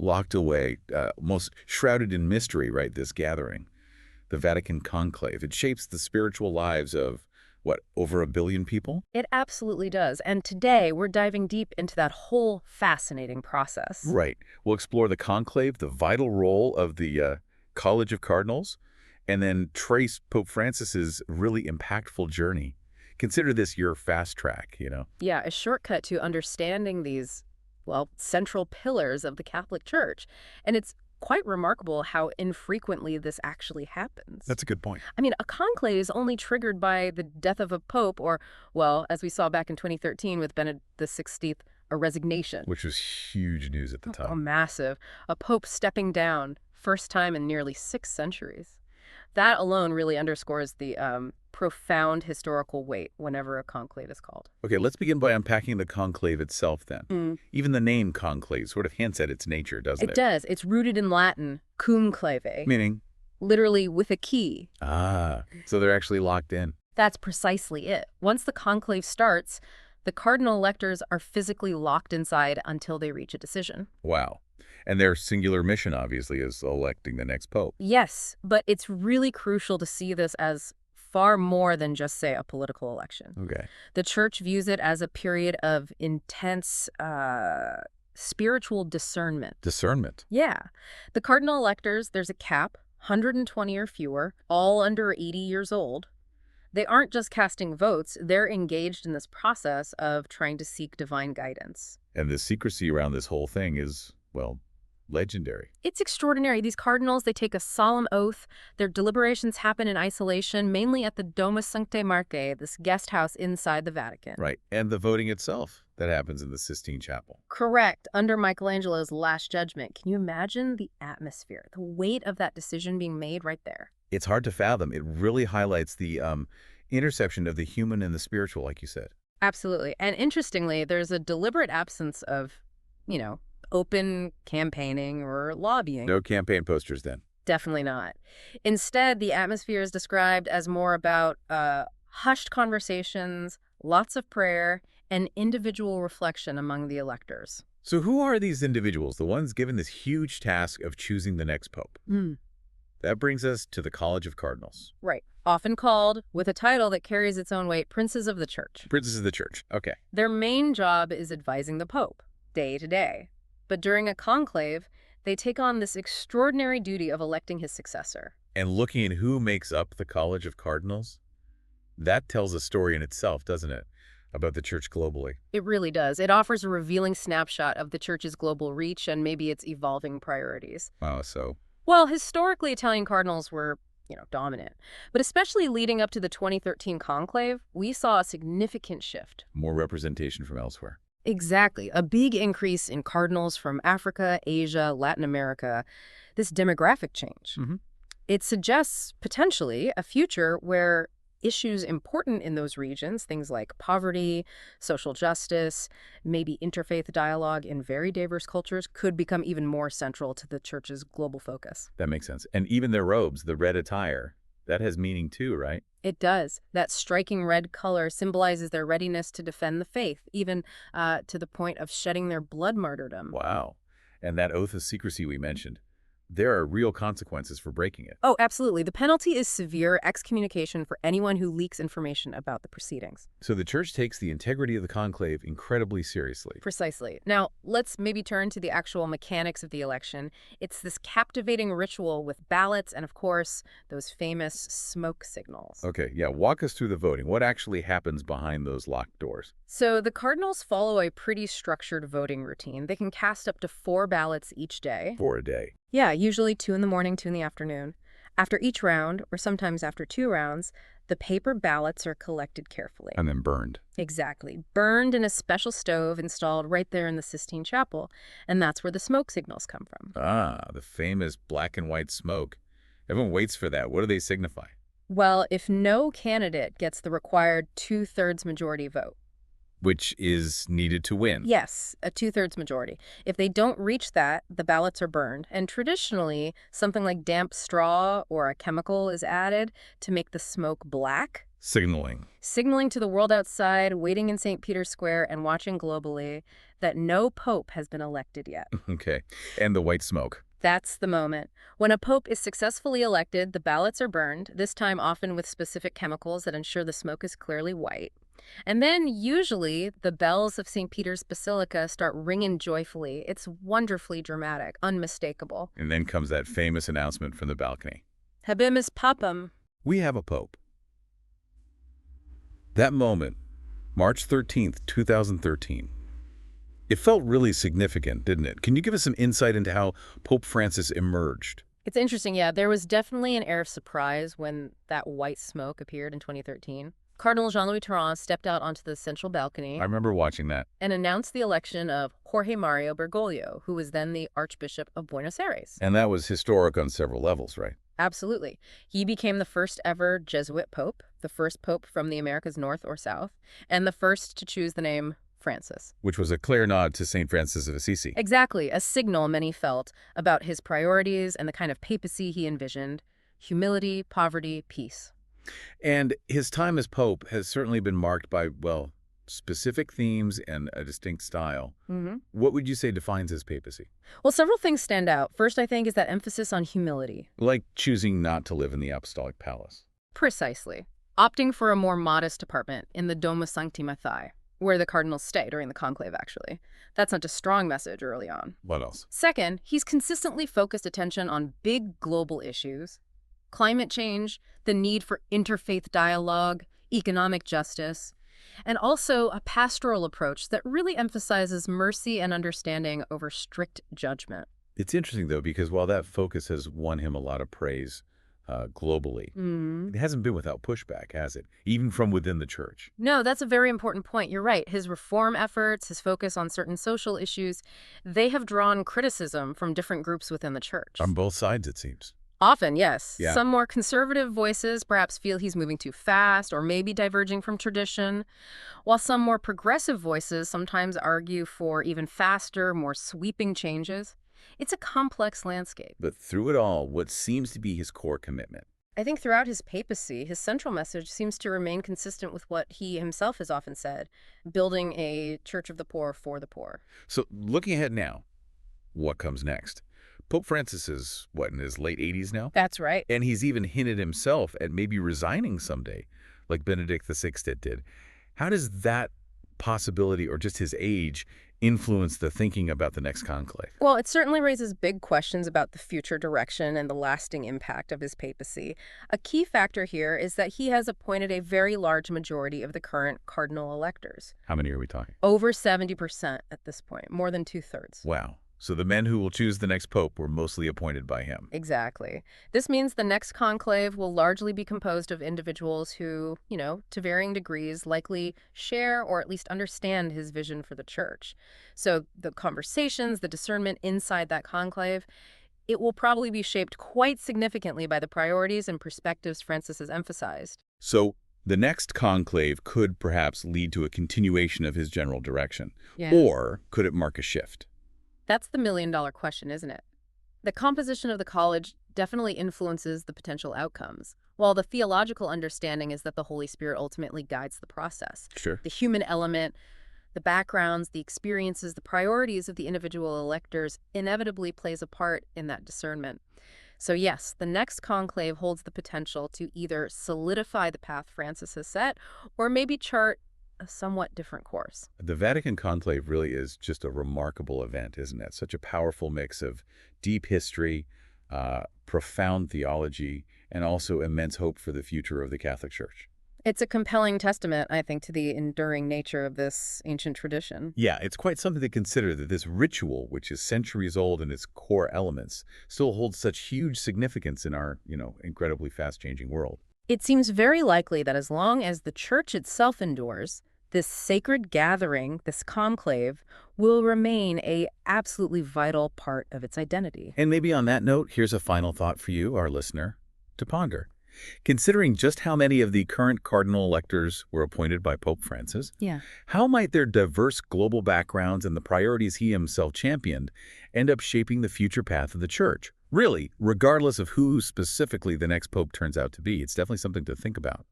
locked away, almost shrouded in mystery, right, this gathering, the Vatican Conclave. It shapes the spiritual lives of, what, over 1 billion people? It absolutely does. And today, we're diving deep into that whole fascinating process. Right. We'll explore the conclave, the vital role of the College of Cardinals, and then trace Pope Francis's really impactful journey. Consider this your fast track, you know? Yeah, a shortcut to understanding these, well, central pillars of the Catholic Church. And it's quite remarkable how infrequently this actually happens. That's a good point. I mean, a conclave is only triggered by the death of a pope or, well, as we saw back in 2013 with Benedict XVI, a resignation. Which was huge news at the Oh, time. massive. A pope stepping down, first time in nearly 6 centuries. That alone really underscores the profound historical weight whenever a conclave is called. Okay, let's begin by unpacking the conclave itself then. Even the name conclave sort of hints at its nature, doesn't it? It does. It's rooted in Latin, cum clave, Meaning? literally with a key. Ah, so they're actually locked in. That's precisely it. Once the conclave starts, the cardinal electors are physically locked inside until they reach a decision. Wow. And their singular mission, obviously, is electing the next pope. Yes, but it's really crucial to see this as far more than just, say, a political election. Okay. The church views it as a period of intense spiritual discernment. Discernment. Yeah. The cardinal electors, there's a cap, 120 or fewer, all under 80 years old. They aren't just casting votes, they're engaged in this process of trying to seek divine guidance. And the secrecy around this whole thing is, well, legendary. It's extraordinary. These cardinals, they take a solemn oath. Their deliberations happen in isolation, mainly at the Domus Sanctae Marcae, this guest house inside the Vatican. Right. And the voting itself, that happens in the Sistine Chapel. Correct. Under Michelangelo's Last Judgment. Can you imagine the atmosphere, the weight of that decision being made right there? It's hard to fathom. It really highlights the intersection of the human and the spiritual, like you said. Absolutely. And interestingly, there's a deliberate absence of, open campaigning or lobbying. No campaign posters then. Definitely not. Instead, the atmosphere is described as more about hushed conversations, lots of prayer, and individual reflection among the electors. So who are these individuals, the ones given this huge task of choosing the next pope? That brings us to the College of Cardinals. Right. Often called, with a title that carries its own weight, Princes of the Church. Princes of the Church. Okay. Their main job is advising the Pope, day to day. But during a conclave, they take on this extraordinary duty of electing his successor. And looking at who makes up the College of Cardinals, that tells a story in itself, doesn't it, about the Church globally? It really does. It offers a revealing snapshot of the Church's global reach and maybe its evolving priorities. Wow, so? Well, historically, Italian cardinals were, dominant. But especially leading up to the 2013 conclave, we saw a significant shift. More representation from elsewhere. Exactly. A big increase in cardinals from Africa, Asia, Latin America. This demographic change. It suggests, potentially, a future where issues important in those regions, things like poverty, social justice, maybe interfaith dialogue in very diverse cultures, could become even more central to the Church's global focus. That makes sense. And even their robes, the red attire, that has meaning too, right? It does. That striking red color symbolizes their readiness to defend the faith, even to the point of shedding their blood martyrdom. Wow. And that oath of secrecy we mentioned, there are real consequences for breaking it. Oh, absolutely. The penalty is severe excommunication for anyone who leaks information about the proceedings. So the Church takes the integrity of the conclave incredibly seriously. Precisely. Now, let's maybe turn to the actual mechanics of the election. It's this captivating ritual with ballots and, of course, those famous smoke signals. Okay, yeah, walk us through the voting. What actually happens behind those locked doors? So the cardinals follow a pretty structured voting routine. They can cast up to 4 ballots each day. 4 a day. Yeah, usually 2 in the morning, 2 in the afternoon. After each round, or sometimes after 2 rounds, the paper ballots are collected carefully. And then burned. Exactly. Burned in a special stove installed right there in the Sistine Chapel. And that's where the smoke signals come from. Ah, the famous black and white smoke. Everyone waits for that. What do they signify? Well, if no candidate gets the required 2/3 majority vote. Which is needed to win. Yes, a 2/3 majority. If they don't reach that, the ballots are burned. And traditionally, something like damp straw or a chemical is added to make the smoke black. Signaling. Signaling to the world outside, waiting in St. Peter's Square and watching globally, that no pope has been elected yet. Okay. And the white smoke. That's the moment. When a pope is successfully elected, the ballots are burned, this time often with specific chemicals that ensure the smoke is clearly white. And then, usually, the bells of St. Peter's Basilica start ringing joyfully. It's wonderfully dramatic, unmistakable. And then comes that famous announcement from the balcony. Habemus Papam. We have a pope. That moment, March 13th, 2013. It felt really significant, didn't it? Can you give us some insight into how Pope Francis emerged? It's interesting, yeah. There was definitely an air of surprise when that white smoke appeared in 2013. Cardinal Jean-Louis Therrien stepped out onto the central balcony I remember watching that. and announced the election of Jorge Mario Bergoglio, who was then the Archbishop of Buenos Aires. And that was historic on several levels, right? Absolutely. He became the first ever Jesuit pope, the first pope from the Americas North or South, and the first to choose the name Francis. Which was a clear nod to St. Francis of Assisi. Exactly, a signal many felt about his priorities and the kind of papacy he envisioned: humility, poverty, peace. And his time as pope has certainly been marked by, well, specific themes and a distinct style. What would you say defines his papacy? Well, several things stand out. First, I think, is that emphasis on humility. Like choosing not to live in the apostolic palace. Precisely. Opting for a more modest apartment in the Domus Sancti Matthaei, where the cardinals stay during the conclave, actually. That sent a strong message early on. What else? Second, he's consistently focused attention on big global issues: climate change, the need for interfaith dialogue, economic justice, and also a pastoral approach that really emphasizes mercy and understanding over strict judgment. It's interesting, though, because while that focus has won him a lot of praise globally, it hasn't been without pushback, has it? Even from within the church. No, that's a very important point. You're right. His reform efforts, his focus on certain social issues, they have drawn criticism from different groups within the church. On both sides, it seems. Often, yes. Yeah. Some more conservative voices perhaps feel he's moving too fast or maybe diverging from tradition, while some more progressive voices sometimes argue for even faster, more sweeping changes. It's a complex landscape. But through it all, what seems to be his core commitment? I think throughout his papacy, his central message seems to remain consistent with what he himself has often said: building a church of the poor for the poor. So looking ahead now, what comes next? Pope Francis is, what, in his late 80s now? That's right. And he's even hinted himself at maybe resigning someday, like Benedict XVI did. How does that possibility, or just his age, influence the thinking about the next conclave? Well, it certainly raises big questions about the future direction and the lasting impact of his papacy. A key factor here is that he has appointed a very large majority of the current cardinal electors. How many are we talking? Over 70% at this point, more than 2/3. Wow. So the men who will choose the next pope were mostly appointed by him. Exactly. This means the next conclave will largely be composed of individuals who, to varying degrees, likely share or at least understand his vision for the church. So the conversations, the discernment inside that conclave, it will probably be shaped quite significantly by the priorities and perspectives Francis has emphasized. So the next conclave could perhaps lead to a continuation of his general direction. Yeah. Or could it mark a shift? That's the million-dollar question, isn't it? The composition of the college definitely influences the potential outcomes, while the theological understanding is that the Holy Spirit ultimately guides the process. Sure. The human element, the backgrounds, the experiences, the priorities of the individual electors inevitably plays a part in that discernment. So yes, the next conclave holds the potential to either solidify the path Francis has set or maybe chart a somewhat different course. The Vatican Conclave really is just a remarkable event, isn't it? Such a powerful mix of deep history, profound theology, and also immense hope for the future of the Catholic Church. It's a compelling testament, I think, to the enduring nature of this ancient tradition. Yeah, it's quite something to consider that this ritual, which is centuries old in its core elements, still holds such huge significance in our, incredibly fast-changing world. It seems very likely that as long as the church itself endures, this sacred gathering, this conclave, will remain a absolutely vital part of its identity. And maybe on that note, here's a final thought for you, our listener, to ponder. Considering just how many of the current cardinal electors were appointed by Pope Francis, how might their diverse global backgrounds and the priorities he himself championed end up shaping the future path of the church? Really, regardless of who specifically the next pope turns out to be, it's definitely something to think about.